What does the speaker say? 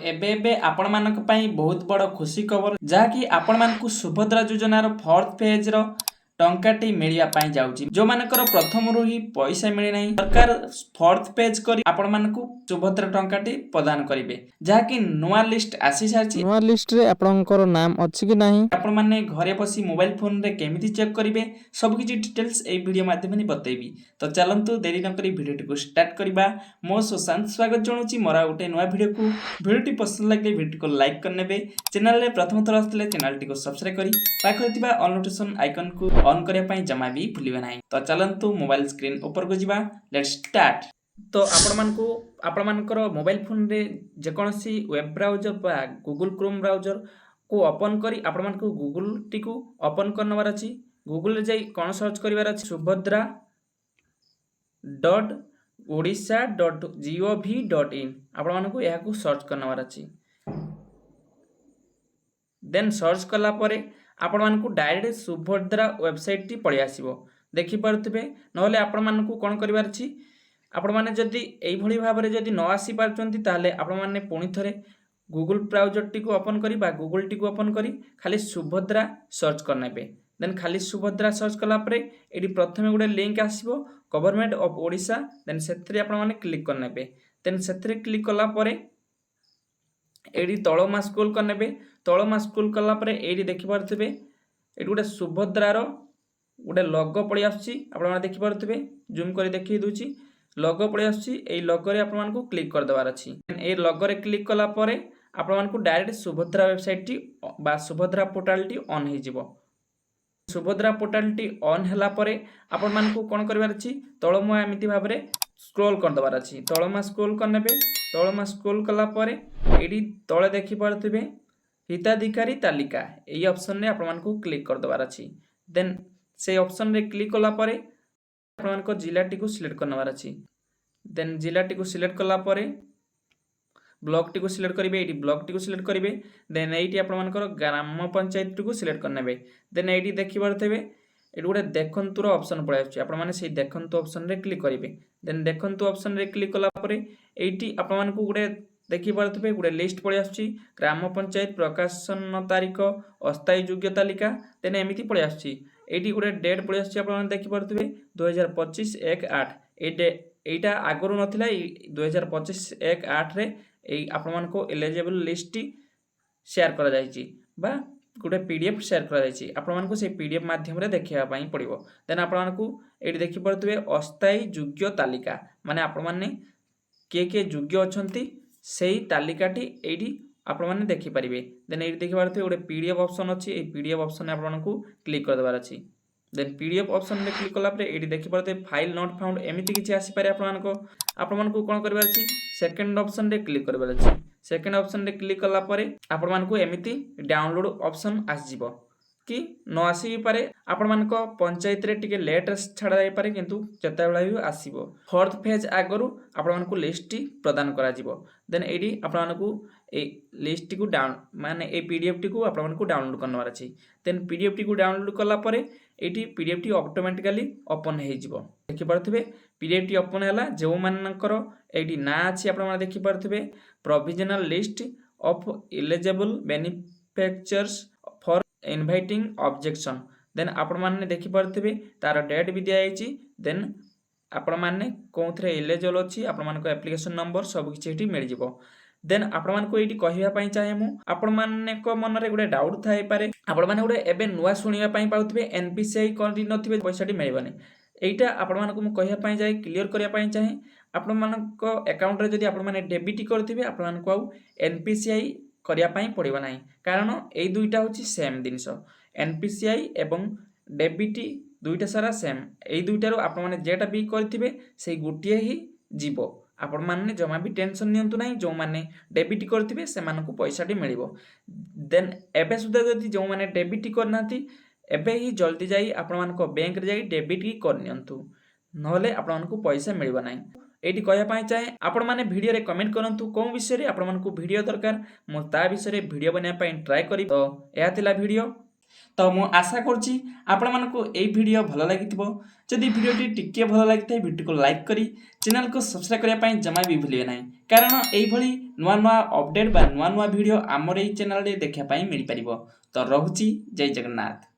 एबे एबे आपण मानक पई बहुत बड़ खुशी खबर जहाँकि आपण मानकु सुभद्रा योजनार फोर्थ फेज रो टंकाटी मिलिया पाई जाउची जो मानकर प्रथम रु ही पैसा मिली नहीं सरकार फोर्थ पेज करी आपण मानकु सुभद्रा टंकाटी प्रदान करिवे जहाँकि नुआ लिस्ट आसी सारची नुआ लिस्ट रे आपनकर नाम अछि कि नाही आपण माने घरे बसी मोबाइल फोन रे केमिति चेक करिवे सब किछि डिटेल्स ए वीडियो माध्यम बतैबी तो चलंतु देरी न करी वीडियो को स्टार्ट करबा मो सुशांत स्वागत जणुची मोरा उठे नुआ वीडियो पसंद लगे वीडियो को लाइक करनेबे चैनल रे प्रथम थर आस्तले चैनल टी को सब्सक्राइब करी पाखरे थिबा ऑल नोटिफिकेशन आइकन को ऑन करिया पई जमा भी भूलिबे नाही तो चलंतु मोबाइल स्क्रीन ऊपर को जिबा लेट्स स्टार्ट तो आपण मानकर मोबाइल फोन रे जे कोनसी वेब ब्राउजर बा गूगल क्रोम ब्राउजर को ओपन करी आपण मानकु गूगल टी को ओपन करनवार अछि गूगल रे जाई कोन सर्च करिवार अछि सुभद्रा .odisha.gov.in आपण मानकु यहा को सर्च करनवार अछि देन सर्च कला परे आपण मानकु डायरेक्ट सुभद्रा वेबसाइट टी पळि आसीबो देखि परथिबे नहले आपण मानकु कोन करिवार अछि आपण माने जदी एई भली भाबरे जदी न आसी पारचंती ताले आपण माने पुनी थरे गूगल ब्राउजर टी को ओपन करी बा गूगल टी को ओपन करी खाली सुभद्रा सर्च करनेबे देन खाली सुभद्रा सर्च कला परे एडी प्रथमे गुडे लिंक आसीबो गवर्नमेंट ऑफ ओडिशा देन सेथरे आपण माने क्लिक करनेबे देन सेथरे क्लिक कला परे एडी तळमा स्क्रॉल करनेबे तळमा स्क्रॉल कला परे एडी देखि परथिबे एडी गुडे सुभद्रा रो गुडे लोगो पळि आछि आपण माने देखि परथिबे जूम करी देखि दूची लोगो पळि आछि एई लोगो रे आपण मानकु क्लिक कर देबार अछि ए लोगो रे क्लिक कला परे आपण मानकु डायरेक्ट सुभद्रा वेबसाइट टी बा सुभद्रा पोर्टल टी ऑन हे जिवो सुभद्रा पोर्टल टी ऑन हला परे आपण मानकु कोन करबार अछि तळमा एमिति भाबरे स्क्रॉल कर देबार अछि तळमा स्क्रॉल करनेबे तळमा स्क्रॉल कला परे एडी तळे देखि परथिबे हिताधिकारी तालिका एई ऑप्शन रे आपण मानकु क्लिक कर देबार अछि देन से ऑप्शन रे क्लिक कला परे आपण मानको जिला टी को सिलेक्ट करनवार अछि देन जिला टी को सिलेक्ट कला परे ब्लॉक टी को सिलेक्ट करिवे एडी ब्लॉक टी को सिलेक्ट करिवे देन एटी आपण मानकर ग्राम पंचायत टी को सिलेक्ट करनेबे देन एडी देखि परथेबे एडी गुडे देखंतुर ऑप्शन पळे आछि आपण माने सेही देखंतु ऑप्शन रे क्लिक करिवे देन देखंतु ऑप्शन रे क्लिक कला परे एटी आपण मानको गुडे देखि परथेबे गुडे लिस्ट पळे आछि ग्राम पंचायत प्रकाशन तारीख अस्थायी योग्य तालिका देन एमिति पळे आछि एटी गुडे डेट पळे आछि आपण माने देखि परथेबे 2025 1/8 एटा आगरु नथिला 2025 1/8 रे एई आपण मानको एलिजिबल लिस्ट शेयर करा जायछि बा गुडे पीडीएफ शेयर करा जायछि आपण मानको से पीडीएफ माध्यम रे देखिया पई पड़िबो देन आपण मानको एटी देखि परथबे अस्थायी योग्य तालिका माने आपण माने के योग्य अछंती सेही तालिकाटी एटी आपण माने देखि परिबे देन एटी देखि परथबे गुडे पीडीएफ ऑप्शन अछि ए पीडीएफ ऑप्शन आपण मानको क्लिक कर देबार अछि देन पीडीएफ ऑप्शन रे क्लिक कला परे एटी देखि परते फाइल नॉट फाउंड एमिति किछि आसी पारे आपण मानको कोन करबार अछि सेकंड ऑप्शन रे क्लिक करबार अछि सेकंड ऑप्शन रे क्लिक कला परे आपण मानको एमिति डाउनलोड ऑप्शन आसी जिवो कि न आसी पारे आपण मानको पंचायत रे टिके लेट छाडा जाय पारे किंतु जता बेला भी आसीबो फोर्थ फेज आगरु आपण मानको लिस्ट प्रदान करा जिवो देन एडी आपण मानको ए लिस्ट को डाउन माने ए पीडीएफ टी को आपण मानको डाउनलोड करनवार अछि देन पीडीएफ टी को डाउनलोड कला परे एटी पीडीएफ टी ऑटोमेटिकली ओपन हे जिवो देखि परथिबे पीडीएफ टी ओपन हला जो मानकर एटी ना अछि आपण माने देखि परथिबे provisional list of eligible beneficiaries for inviting objection then आपण माने देखि परथिबे तार डेट भी दिया आइछि देन आपण माने कोथरे एलिजिबल अछि आपण मानको एप्लीकेशन नंबर सब किछि एटी मिल जिवो देन आपण मानको एटी कहिबा पई चाहे मु आपण माने को मन रे गुडे डाउट थाई पारे आपण माने गुडे एबे नुवा सुनिबा पई पाउतबे एनपीसीआई करि नथिबे पैसाटी मिलबने एटा आपण मानको मु कहिबा पई जाय क्लियर करिया पई चाहे आपण मानको अकाउंट रे जदी आपण माने डेबिट करथिबे आपण मानको आ एनपीसीआई करिया पई पड़िबो नाही कारण एई दुईटा होची सेम दिनसो एनपीसीआई एवं डेबिट दुईटा सारा सेम एई दुईटारो आपण माने जेटा भी करथिबे सेई गुटिए ही जीवो आपण माने जमा भी टेंशन नियंतु नाही जो माने डेबिट करथिबे से मानको पैसाटी मिलिबो देन एबे सुदा जदी जो माने डेबिट करनाती एबे ही जल्दी जाई आपण मानको बैंक रे जाई डेबिट की करनियंतु नहले आपण मानको पैसा मिलिबो नाही एटी कहया पाई चाहे आपण माने वीडियो रे कमेंट करंतु कोन विषय रे आपण मानको वीडियो दरकार मो ता विषय रे वीडियो बना पाई ट्राई करी तो एहा थिला वीडियो तो मु आशा करछि आपण मानको एई वीडियो भलो लागिथिबो जदि वीडियोटी टिके भलो लागिथाय वीडियो को लाइक करी चैनल को सब्सक्राइब करिया पाई जमा भी भूलिए नाही कारण एई भली ନୂଆ ନୂଆ ଅପଡେଟ୍ ବା ନୂଆ ନୂଆ ଭିଡ଼ିଓ ଆମର ଏଇ ଚ୍ୟାନେଲରେ ଦେଖିବା ପାଇଁ ମିଳିପାରିବ। ତ ରହୁଛି, ଜୟ ଜଗନ୍ନାଥ।